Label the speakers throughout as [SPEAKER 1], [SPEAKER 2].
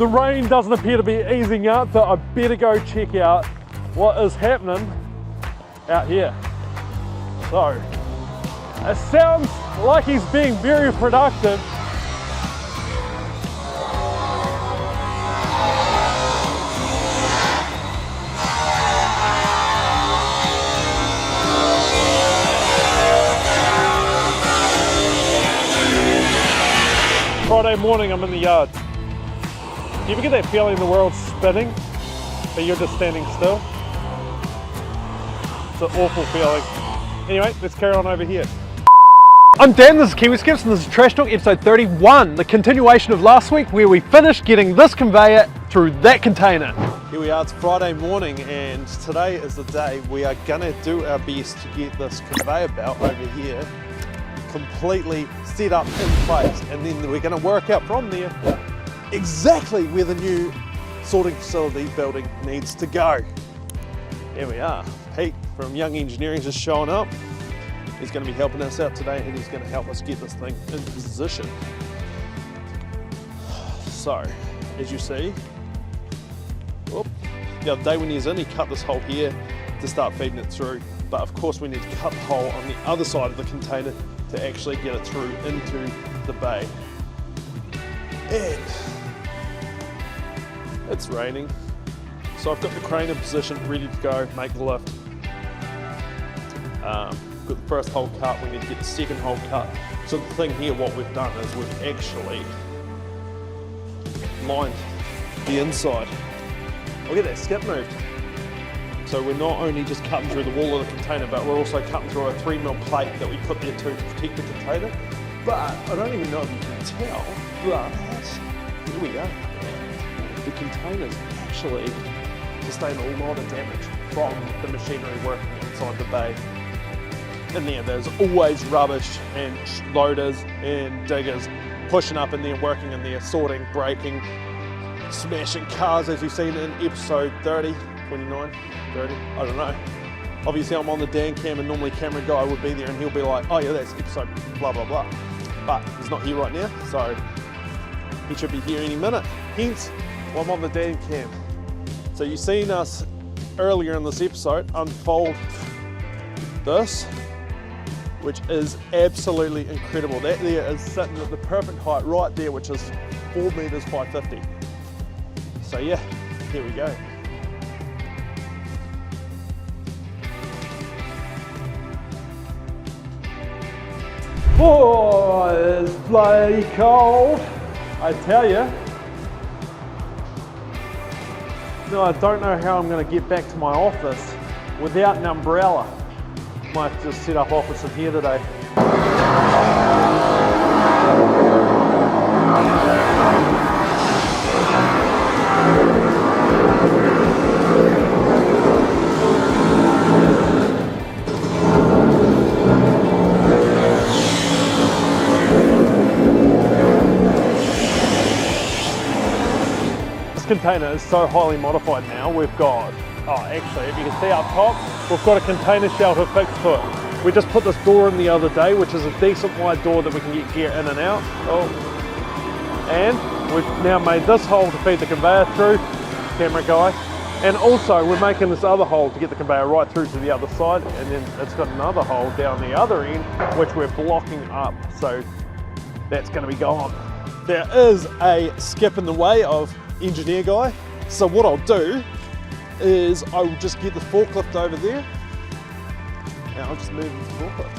[SPEAKER 1] The rain doesn't appear to be easing up, but I better go check out what is happening out here. So, it sounds like he's being very productive. Friday morning, I'm in the yard. Do you ever get that feeling the world's spinning, but you're just standing still? It's an awful feeling. Anyway, let's carry on over here. I'm Dan, this is Kiwi Skips, and this is Trash Talk episode 31, the continuation of last week where we finished getting this conveyor through that container. Here we are, it's Friday morning, and today is the day we are gonna do our best to get this conveyor belt over here completely set up in place, and then we're going to work out from there exactly where the new sorting facility building needs to go. Here we are. Pete from Young Engineering just showing up. He's going to be helping us out today, and he's going to help us get this thing in position. So, as you see, the other day when he was in, he cut this hole here to start feeding it through, but of course we need to cut the hole on the other side of the container to actually get it through into the bay. And it's raining, so I've got the crane in position, ready to go, make the lift. Got the first hole cut, we need to get the second hole cut. So the thing here, what we've done is we've actually lined the inside. Look at that skip moved. So we're not only just cutting through the wall of the container, but we're also cutting through a 3mm plate that we put there to protect the container. But I don't even know if you can tell, but here we are. The container's actually sustained a lot of damage from the machinery working inside the bay. In there's always rubbish and loaders and diggers pushing up in there, working in there, sorting, braking, smashing cars, as you've seen in episode 30. 29, 30, I don't know. Obviously I'm on the Dan cam, and normally camera guy would be there and he'll be like, oh yeah, that's episode blah blah blah. But he's not here right now, so he should be here any minute. Hence, I'm on the Dan cam. So you've seen us earlier in this episode unfold this, which is absolutely incredible. That there is sitting at the perfect height right there, which is 4 meters 550. So yeah, here we go. Oh, it's bloody cold, I tell you. No, I don't know how I'm going to get back to my office without an umbrella. Might just set up office in here today. Container is so highly modified now. We've got, actually if you can see up top, we've got a container shelter fixed to it. We just put this door in the other day, which is a decent wide door that we can get gear in and out. And we've now made this hole to feed the conveyor through, camera guy. And also we're making this other hole to get the conveyor right through to the other side, and then it's got another hole down the other end, which we're blocking up. So that's going to be gone. There is a skip in the way of engineer guy, so what I'll do is I will just get the forklift over there, and I'll just move the forklift.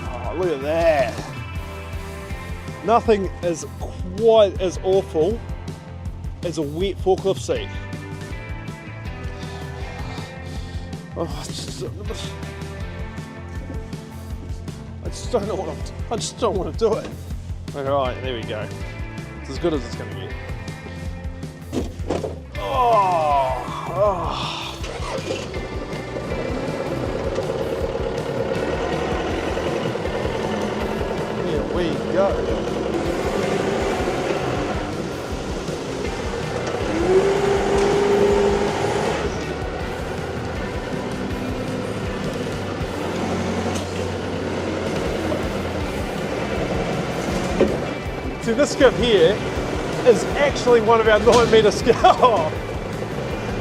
[SPEAKER 1] Oh, look at that. Nothing is quite as awful as a wet forklift seat. Oh, I just don't know what I just don't want to do it. Alright, there we go. It's as good as it's going to get. Here we go. See, this skip here is actually one of our 9-metre skips. Oh,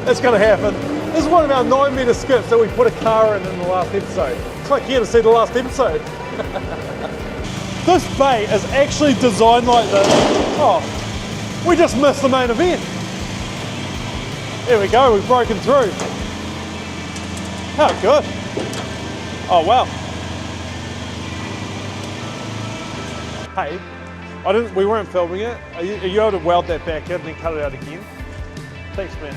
[SPEAKER 1] it's going to happen. This is one of our 9-metre skips that we put a car in the last episode. Click here to see the last episode. This bay is actually designed like this. Oh, we just missed the main event. There we go, we've broken through. How good. Oh wow. Hey, we weren't filming it. Are you able to weld that back in and then cut it out again? Thanks, man.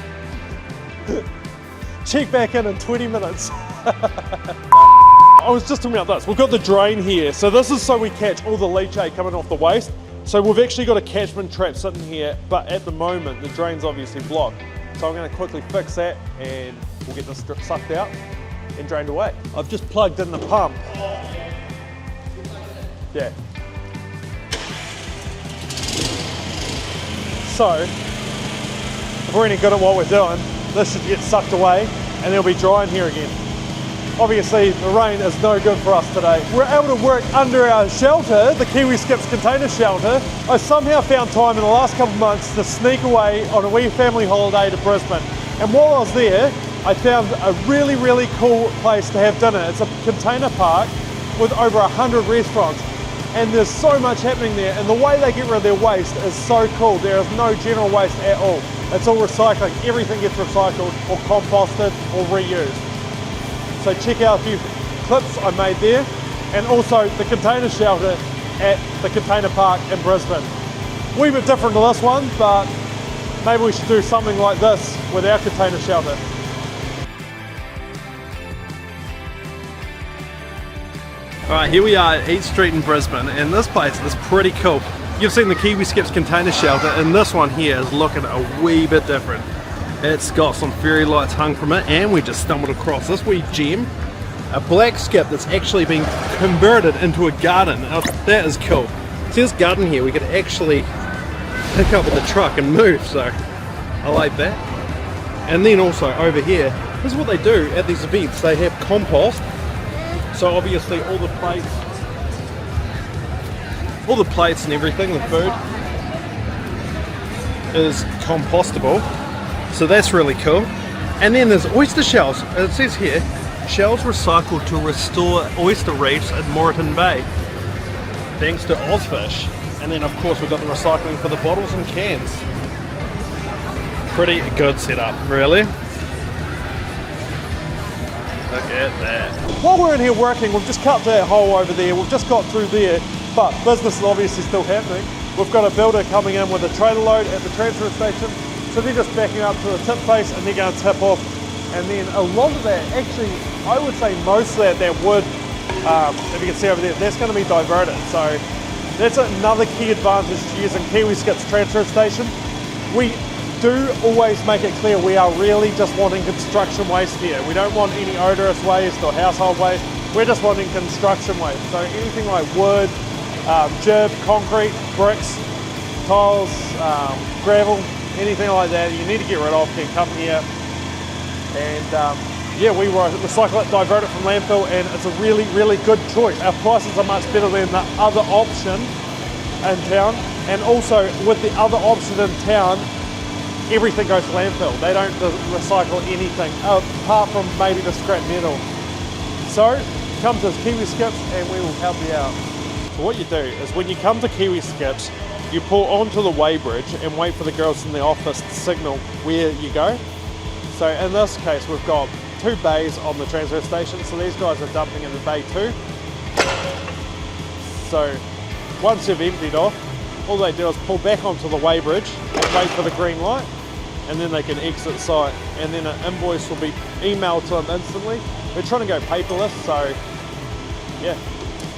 [SPEAKER 1] Check back in 20 minutes. I was just talking about this. We've got the drain here. So this is so we catch all the leachate coming off the waste. So we've actually got a catchment trap sitting here, but at the moment the drain's obviously blocked. So I'm going to quickly fix that and we'll get this sucked out and drained away. I've just plugged in the pump. Yeah. So, if we're any good at what we're doing, this should get sucked away and it'll be dry in here again. Obviously, the rain is no good for us today. We're able to work under our shelter, the Kiwi Skips container shelter. I somehow found time in the last couple of months to sneak away on a wee family holiday to Brisbane. And while I was there, I found a really, really cool place to have dinner. It's a container park with over 100 restaurants. And there's so much happening there. And the way they get rid of their waste is so cool. There is no general waste at all. It's all recycling. Everything gets recycled or composted or reused. So check out a few clips I made there, and also the container shelter at the container park in Brisbane. Wee bit different to this one, but maybe we should do something like this with our container shelter.
[SPEAKER 2] Alright, here we are at Eat Street in Brisbane, and this place is pretty cool. You've seen the Kiwi Skips container shelter, and this one here is looking a wee bit different. It's got some fairy lights hung from it, and we just stumbled across this wee gem, a black skip that's actually been converted into a garden. Now, that is cool. See this garden here, we could actually pick up with the truck and move, so I like that. And then also over here, this is what they do at these events. They have compost, so obviously all the plates and everything, the food, is compostable. So that's really cool. And then there's oyster shells. It says here, shells recycled to restore oyster reefs at Moreton Bay, thanks to Ozfish. And then of course we've got the recycling for the bottles and cans. Pretty good setup, really. Look at that.
[SPEAKER 1] While we're in here working, we've just cut that hole over there. We've just got through there, but business is obviously still happening. We've got a builder coming in with a trailer load at the transfer station. So they're just backing up to the tip face and they're going to tip off. And then a lot of that, actually, I would say most of that wood, if you can see over there, that's going to be diverted. So that's another key advantage to using Kiwi Skips transfer station. We do always make it clear we are really just wanting construction waste here. We don't want any odorous waste or household waste. We're just wanting construction waste. So anything like wood, jib, concrete, bricks, tiles, gravel, anything like that you need to get rid of can come here. And yeah, we recycle it, divert it from landfill, and it's a really, really good choice. Our prices are much better than the other option in town. And also with the other option in town, everything goes to landfill. They don't recycle anything apart from maybe the scrap metal. So come to Kiwi Skips and we will help you out. So what you do is when you come to Kiwi Skips, you pull onto the weighbridge and wait for the girls in the office to signal where you go. So in this case, we've got 2 bays on the transfer station. So these guys are dumping into bay 2. So once you've emptied off, all they do is pull back onto the weighbridge and wait for the green light, and then they can exit site. And then an invoice will be emailed to them instantly. We're trying to go paperless, so yeah,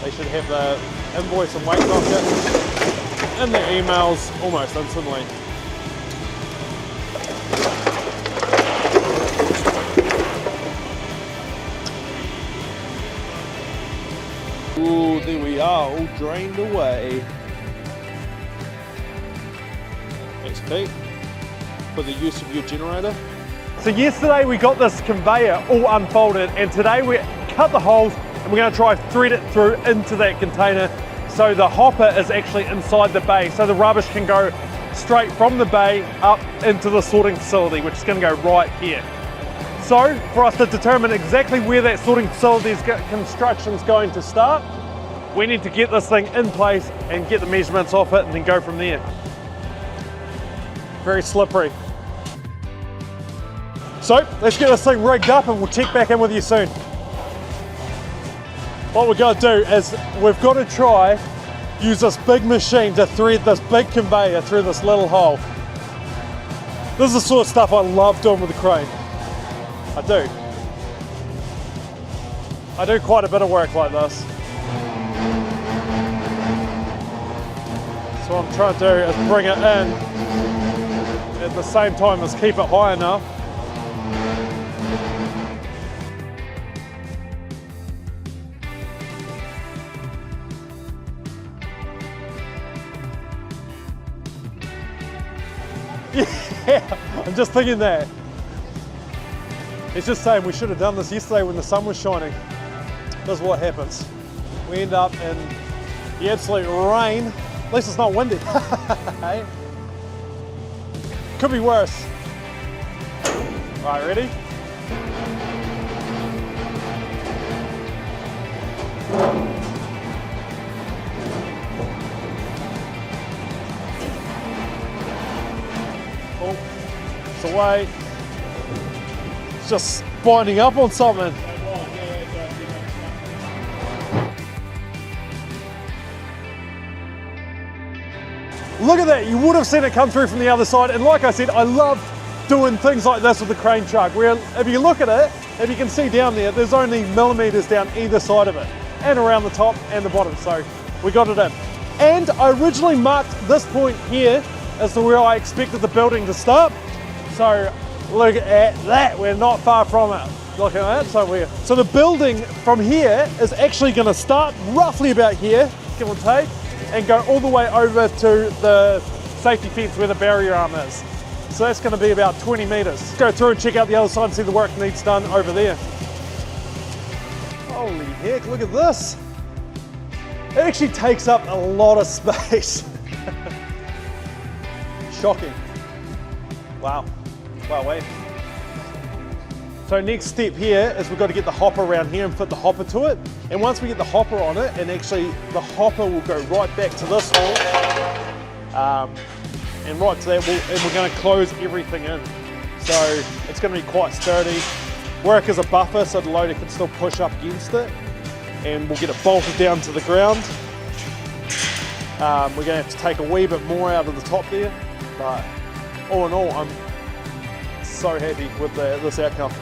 [SPEAKER 1] they should have the invoice and weight locker in their emails almost instantly. Ooh, there we are, all drained away. Thanks, Pete, for the use of your generator. So yesterday we got this conveyor all unfolded, and today we cut the holes and we're going to try thread it through into that container so the hopper is actually inside the bay, so the rubbish can go
[SPEAKER 2] straight from the bay up into the sorting facility, which is going to go right here. So for us to determine exactly where that sorting facility's construction is going to start, we need to get this thing in place and get the measurements off it and then go from there. Very slippery. So let's get this thing rigged up and we'll check back in with you soon. What we've got to do is we've got to try use this big machine to thread this big conveyor through this little hole. This is the sort of stuff I love doing with the crane. I do. I do quite a bit of work like this. So what I'm trying to do is bring it in at the same time as keep it high enough. Yeah, I'm just thinking that. It's just saying we should have done this yesterday when the sun was shining. This is what happens. We end up in the absolute rain. At least it's not windy. Hey? Could be worse. All right, ready? Oh, it's away. It's just binding up on something. Look at that, you would have seen it come through from the other side, and like I said, I love doing things like this with the crane truck, where if you look at it, if you can see down there, there's only millimeters down either side of it, and around the top and the bottom, so we got it in. And I originally marked this point here as to where I expected the building to start, so look at that, we're not far from it. Look at that, so the building from here is actually going to start roughly about here, give or take, and go all the way over to the safety fence where the barrier arm is. So that's going to be about 20 meters. Let's go through and check out the other side and see the work needs done over there. Holy heck, look at this. It actually takes up a lot of space. Shocking. Wow. Wow, wait. So next step here is we've got to get the hopper around here and fit the hopper to it. And once we get the hopper on it, and actually the hopper will go right back to this hole, and right to that, and we're going to close everything in. So it's going to be quite sturdy. Work as a buffer so the loader can still push up against it. And we'll get it bolted down to the ground. We're going to have to take a wee bit more out of the top there. But all in all, I'm so happy with this outcome.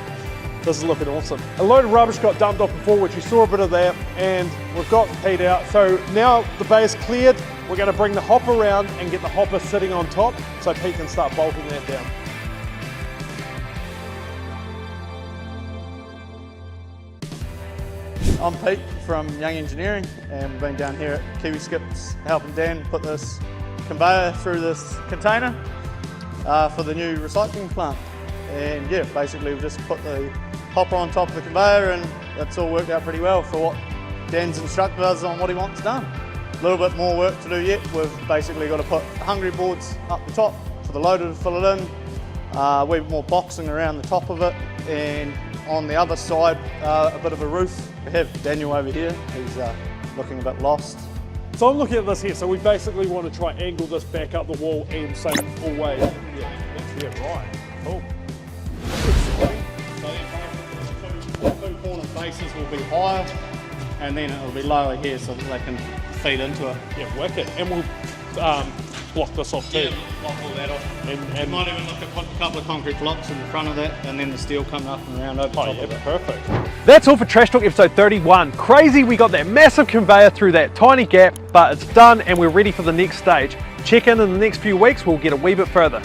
[SPEAKER 2] This is looking awesome. A load of rubbish got dumped off before, which you saw a bit of that, and we've got Pete out. So now the bay is cleared, we're going to bring the hopper around and get the hopper sitting on top so Pete can start bolting that down.
[SPEAKER 3] I'm Pete from Young Engineering, and we've been down here at Kiwi Skips helping Dan put this conveyor through this container for the new recycling plant. And yeah, basically we've just put the hopper on top of the conveyor, and that's all worked out pretty well for what Dan's instructed us on what he wants done. A little bit more work to do yet. We've basically got to put hungry boards up the top for the loader to fill it in, a wee bit more boxing around the top of it, and on the other side a bit of a roof. We have Daniel over here, he's looking a bit lost.
[SPEAKER 1] So I'm looking at this here, so we basically want to try and angle this back up the wall and same all way. Yeah, right, cool.
[SPEAKER 3] So the two corner faces will be higher, and then it'll be lower here so that they can feed into it.
[SPEAKER 1] Yeah, wicked. And we'll block this off too.
[SPEAKER 3] Yeah, block all that off. And might even look at put a couple of concrete blocks in the front of that, and then the steel coming up and around over top of it.
[SPEAKER 1] Perfect.
[SPEAKER 2] That's all for Trash Talk episode 31. Crazy we got that massive conveyor through that tiny gap, but it's done and we're ready for the next stage. Check in the next few weeks, we'll get a wee bit further.